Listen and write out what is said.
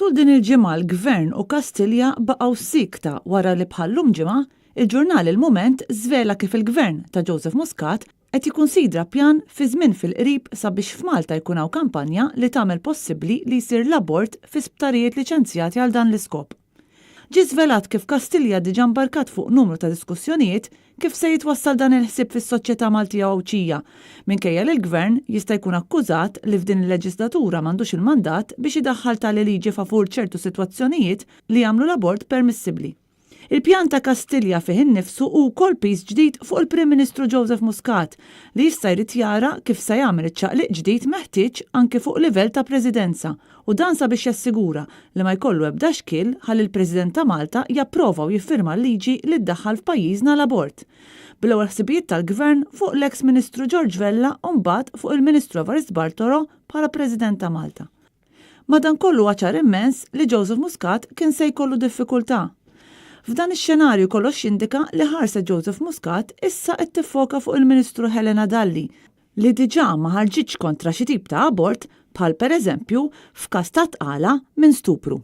Matul din il-ġimgħa l-Gvern u Kastilja baqgħu sikta wara li bħallum ġimgħa il-ġurnal Il-Mument żvela kif il-Gvern ta' Joseph Muscat qed jikkunsidra pjan fi żmien fil-qrib sabiex f'Malta jkun hawn kampanja li tagħmel possibbli li jsir l-abort fi sptarijiet liċenzjati għal dan l-iskop. Ġie żvelat kif Kastilja diġà mbarkat fuq numru ta' diskussjonijiet kif se jitwassal dan il-ħsieb fis-soċjetà Maltija Għawċija, minkejja li l-Gvern jista' jkun akkużat li f'din il-leġislatura m'għandux il-mandat biex idaħħal tali liġi favur ċertu sitwazzjonijiet li jagħmlu l-abort permissibbli. Il-pjan ta' Kastilja fih innifsu hu wkoll piż ġdid fuq il-Prim Ministru Joseph Muscat li jista' jrid jara kif se jagħmel iċċaqliq ġdid meħtieġ anke fuq livell ta' Presidenza u dan sabiex jassigura li ma jkollu ebda xkil ħalli l-President ta' Malta japprova u jiffirma l-liġi li ddaħħal f'pajjiżna l-abort. Bl-ewwel ħsibijiet tal-Gvern fuq l-eks Ministru George Vella u mbagħad fuq il-Ministru Evarist Bartolo bħala President ta' Malta. Madankollu ċar immens li Joseph Muscat kien se jkollu diffikultà. F'dan ix-xenarju kollox jindika li ħarsa Joseph Muscat issa qed tiffoka fuq il-Ministru Helena Dalli li diġà ma ħarġitx kontra xi tip ta' abort bħal pereżempju f'każ ta' tqala minn stupru.